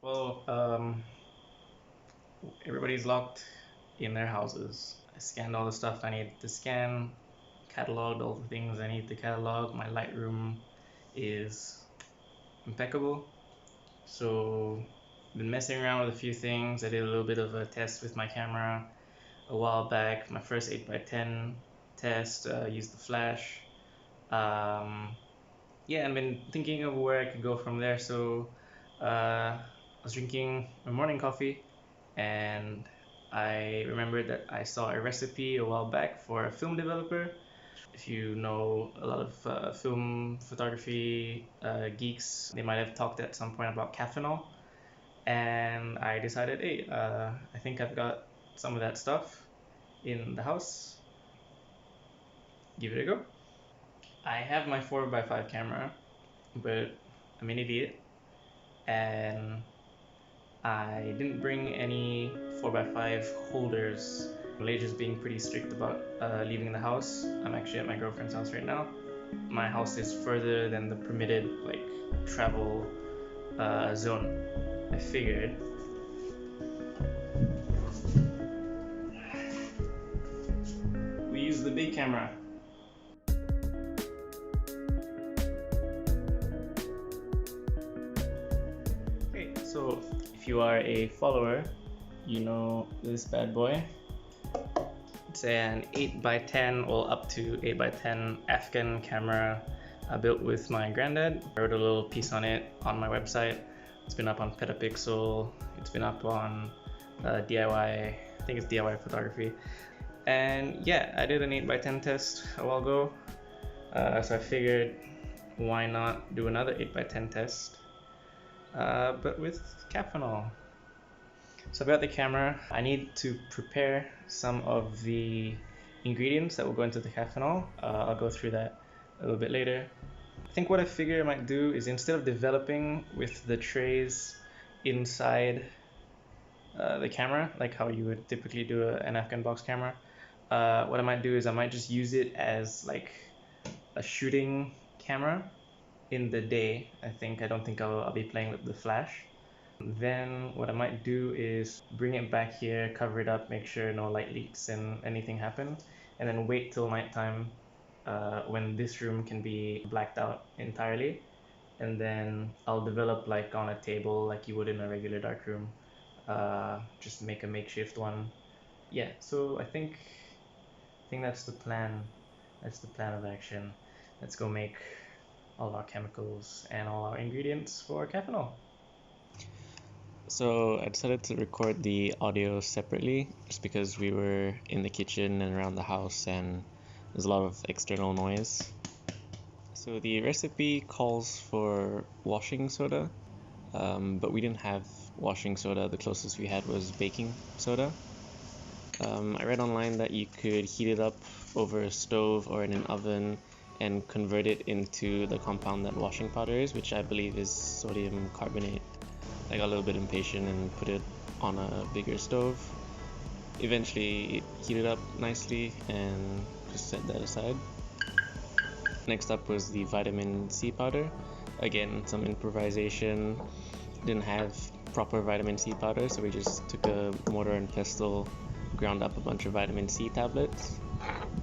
Well, everybody's locked in their houses. I scanned all the stuff I need to scan, cataloged all the things I need to catalog. My Lightroom is impeccable. So, been messing around with a few things. I did a little bit of a test with my camera a while back. My first 8x10 test, used the flash. Yeah, I've been thinking of where I could go from there. So, I was drinking my morning coffee and I remembered that I saw a recipe a while back for a film developer. If you know a lot of film photography geeks, they might have talked at some point about Caffenol. And I decided, hey, I think I've got some of that stuff in the house. Give it a go. I have my 4x5 camera, but I'm an idiot and I didn't bring any 4x5 holders. Malaysia's being pretty strict about leaving the house. I'm actually at my girlfriend's house right now. My house is further than the permitted travel zone. I figured we use the big camera. Okay, so if you are a follower, you know this bad boy. It's an 8x10 or up to 8x10 Afghan camera built with my granddad. I wrote a little piece on it on my website. It's been up on Petapixel. It's been up on DIY. I think it's DIY photography. And yeah, I did an 8x10 test a while ago. So I figured why not do another 8x10 test, but with Caffenol. So I've got the camera. I need to prepare some of the ingredients that will go into the Caffenol. I'll go through that a little bit later. I think what I figure I might do is, instead of developing with the trays inside the camera, like how you would typically do an Afghan box camera, what I might do is I might just use it as like a shooting camera in the day. I don't think I'll be playing with the flash. Then what I might do is bring it back here, cover it up, make sure no light leaks and anything happen, and then wait till nighttime when this room can be blacked out entirely. And then I'll develop like on a table like you would in a regular dark room. Just make a makeshift one. Yeah, so I think that's the plan. That's the plan of action. Let's go make all our chemicals and all our ingredients for Caffenol. So I decided to record the audio separately just because we were in the kitchen and around the house and there's a lot of external noise. So the recipe calls for washing soda, but we didn't have washing soda. The closest we had was baking soda. I read online that you could heat it up over a stove or in an oven and convert it into the compound that washing powder is, which I believe is sodium carbonate. I got a little bit impatient and put it on a bigger stove. Eventually it heated up nicely and just set that aside. Next up was the vitamin C powder. Again, some improvisation. Didn't have proper vitamin C powder, so we just took a mortar and pestle, ground up a bunch of vitamin C tablets.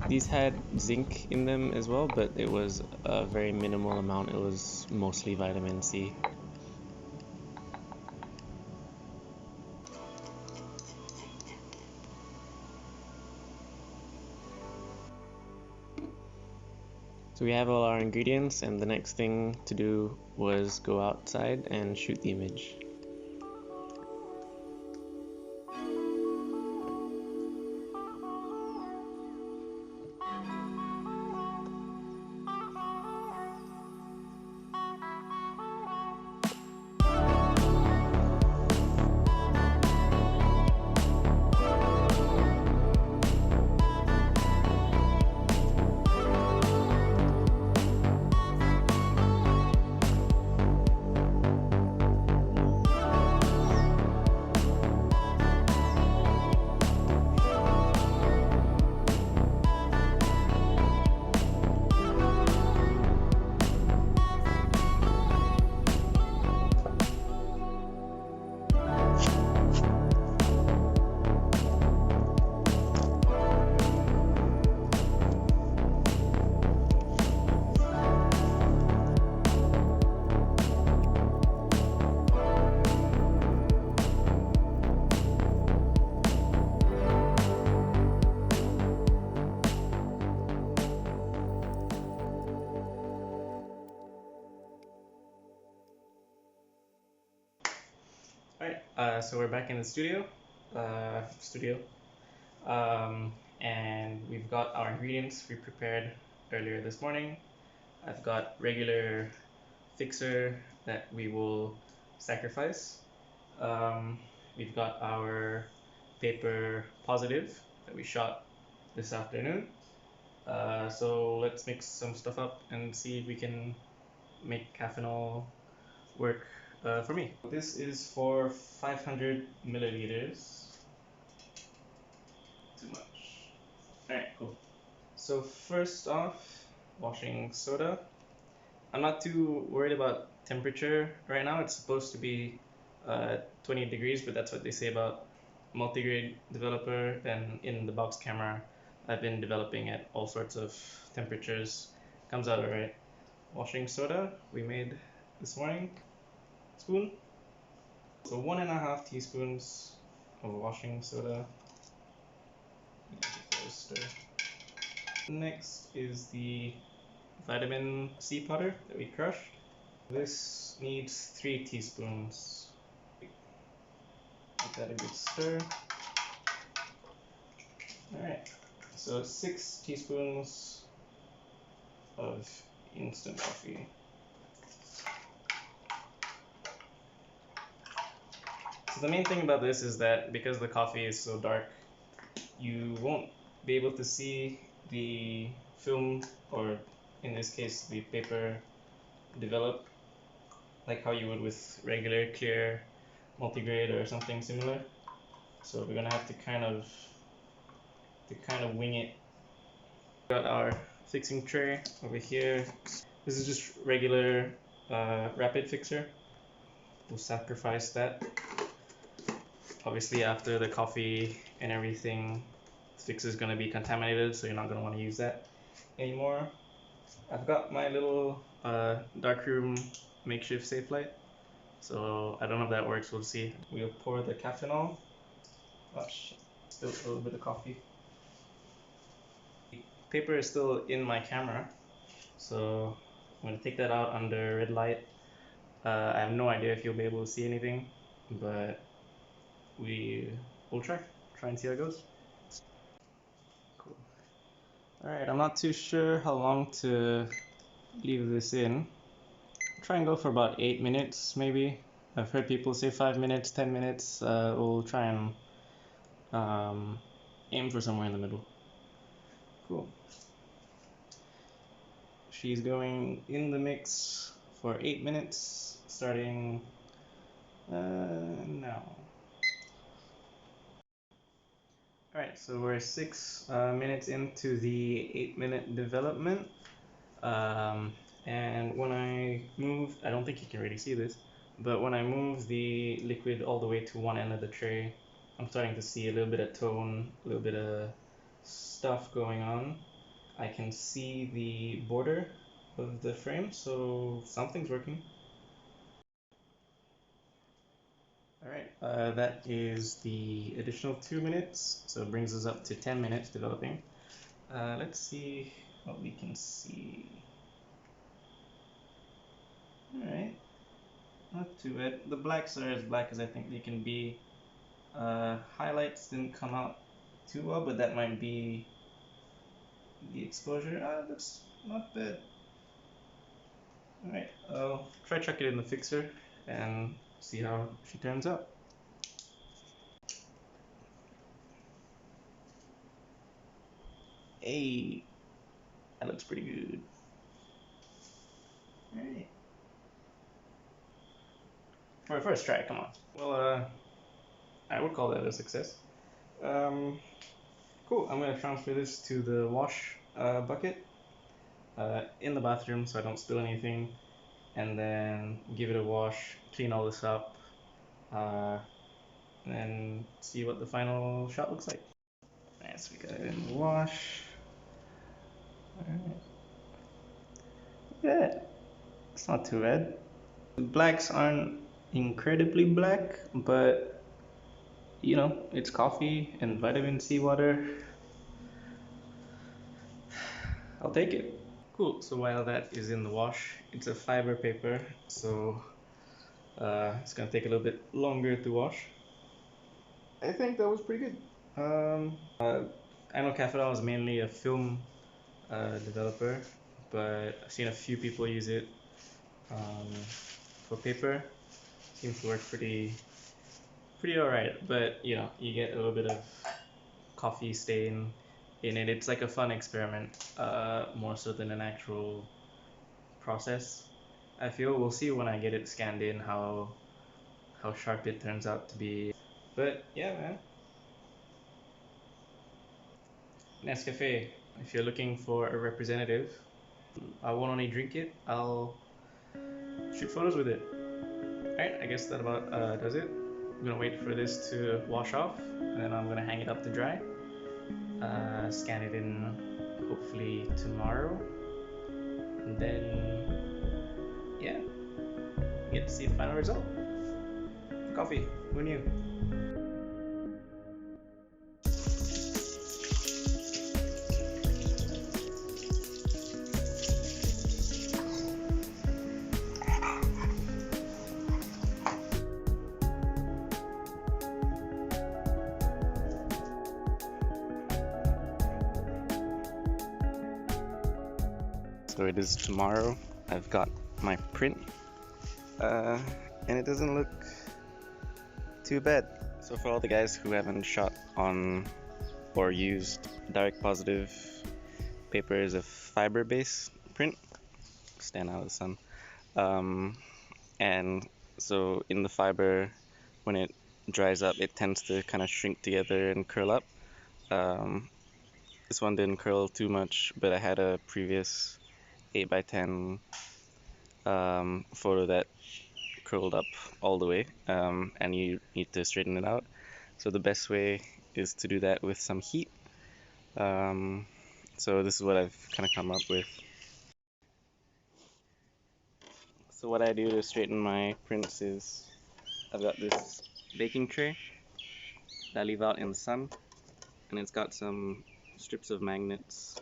These had zinc in them as well, but it was a very minimal amount. It was mostly vitamin C. So we have all our ingredients, and the next thing to do was go outside and shoot the image. Alright, so we're back in the studio, and we've got our ingredients we prepared earlier this morning. I've got regular fixer that we will sacrifice. We've got our paper positive that we shot this afternoon. So let's mix some stuff up and see if we can make Caffenol work for me. This is for 500 milliliters. Too much. Alright, cool. So first off, washing soda. I'm not too worried about temperature right now. It's supposed to be 20 degrees, but that's what they say about multigrade developer. And in the box camera, I've been developing at all sorts of temperatures. Comes out alright. Washing soda we made this morning. Spoon. So 1.5 teaspoons of washing soda. Next is the vitamin C powder that we crushed. This needs 3 teaspoons. Give that a good stir. Alright, so 6 teaspoons of instant coffee. So the main thing about this is that because the coffee is so dark, you won't be able to see the film, or in this case the paper, develop like how you would with regular clear multigrade or something similar. So we're gonna have to kind of wing it. Got our fixing tray over here. This is just regular rapid fixer. We'll sacrifice that. Obviously after the coffee and everything, the fixer is gonna be contaminated, so you're not gonna want to use that anymore. I've got my little darkroom makeshift safe light, so I don't know if that works, we'll see. We'll pour the Caffenol. Oh shit, still a little bit of coffee. Paper is still in my camera, so I'm going to take that out under red light. I have no idea if you'll be able to see anything, but we'll try and see how it goes. Cool. Alright, I'm not too sure how long to leave this in. Try and go for about 8 minutes maybe. I've heard people say 5 minutes, 10 minutes. We'll try and aim for somewhere in the middle. Cool. She's going in the mix for 8 minutes, starting now. Alright, so we're 6 minutes into the 8-minute development. And when I move, I don't think you can really see this, but when I move the liquid all the way to one end of the tray, I'm starting to see a little bit of tone, a little bit of stuff going on. I can see the border of the frame, so something's working. Alright, that is the additional 2 minutes, so it brings us up to 10 minutes developing. Let's see what we can see. Alright, not too bad. The blacks are as black as I think they can be. Highlights didn't come out too well, but that might be the exposure. That's not bad. Alright, I'll try chuck it in the fixer and see how she turns out. Hey, that looks pretty good. Alright. For a first try, come on. Well, I would call that a success. Cool, I'm gonna transfer this to the wash bucket in the bathroom so I don't spill anything, and then give it a wash, clean all this up, and then see what the final shot looks like. Alright, so we got it in the wash. Alright. Look at that. It's not too bad. The blacks aren't incredibly black, but you know, it's coffee and vitamin C water. I'll take it. Cool, so while that is in the wash, it's a fiber paper, so It's gonna take a little bit longer to wash. I think that was pretty good. I know Caffenol is mainly a film developer, but I've seen a few people use it um, for paper. Seems to work pretty alright, but you know, you get a little bit of coffee stain in it. It's like a fun experiment, more so than an actual process. I feel we'll see when I get it scanned in how sharp it turns out to be. But yeah, man. Nescafe. If you're looking for a representative, I won't only drink it, I'll shoot photos with it. Alright, I guess that about does it. I'm gonna wait for this to wash off, and then I'm gonna hang it up to dry. Scan it in hopefully tomorrow, and then yeah, get to see the final result. Coffee, who knew? So it is tomorrow. I've got my print, and it doesn't look too bad. So for all the guys who haven't shot on or used direct positive paper is a fiber-based print, stand out of the sun. And so in the fiber, when it dries up, it tends to kind of shrink together and curl up. Um, this one didn't curl too much, but I had a previous 8x10 photo that curled up all the way, and you need to straighten it out. So the best way is to do that with some heat. So this is what I've kind of come up with. So what I do to straighten my prints is I've got this baking tray that I leave out in the sun, and it's got some strips of magnets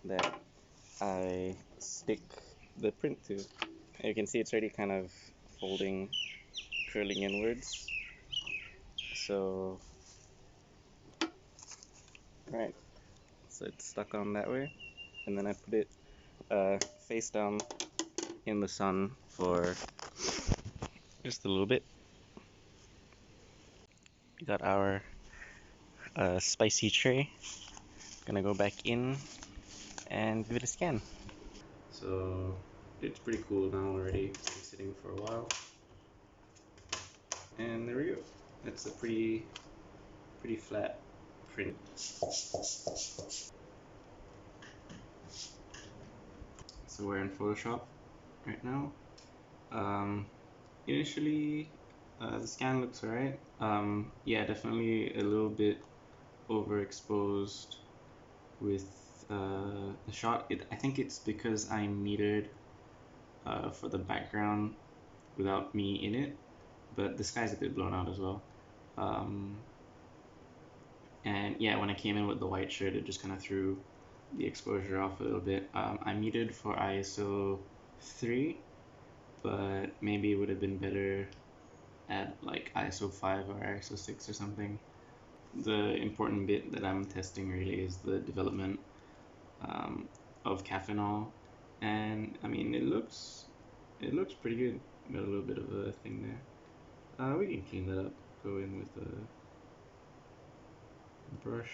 that I stick the print to. And you can see it's already kind of folding, curling inwards. So, right, so it's stuck on that way, and then I put it face down in the sun for just a little bit. We got our spicy tray. Gonna go back in and give it a scan. So it's pretty cool now already. It's been sitting for a while, and there we go. It's a pretty flat print. So we're in Photoshop right now. Initially, the scan looks alright. Yeah, definitely a little bit overexposed with the shot. I think it's because I metered for the background without me in it, but the sky's a bit blown out as well. And yeah, when I came in with the white shirt, it just kind of threw the exposure off a little bit. I metered for ISO 3, but maybe it would have been better at like ISO 5 or ISO 6 or something. The important bit that I'm testing really is the development of Caffenol, and I mean it looks pretty good. Got a little bit of a thing there. We can clean that up. Go in with a brush,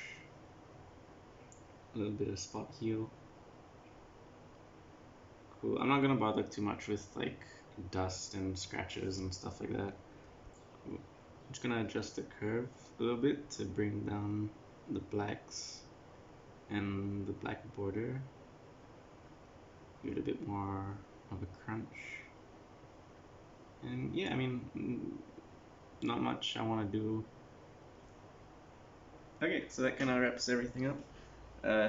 a little bit of spot heal. Cool. I'm not gonna bother too much with like dust and scratches and stuff like that. Cool. I'm just gonna adjust the curve a little bit to bring down the blacks and the black border. Give it a bit more of a crunch. And yeah, I mean, not much I want to do. Okay, so that kind of wraps everything up.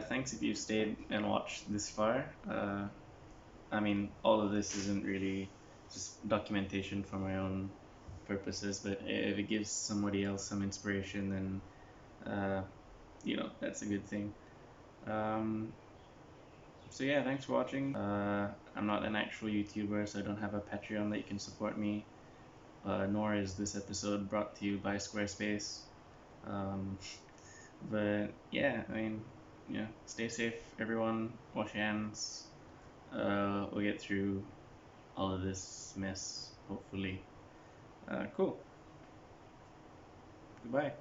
Thanks if you stayed and watched this far. I mean, all of this isn't really just documentation for my own purposes, but if it gives somebody else some inspiration, then you know, that's a good thing. Um, So yeah, thanks for watching. I'm not an actual YouTuber, so I don't have a Patreon that you can support me. Nor is this episode brought to you by Squarespace. Um, but yeah, I mean, yeah, stay safe, everyone. Wash your hands. We'll get through all of this mess, hopefully. Cool. Goodbye.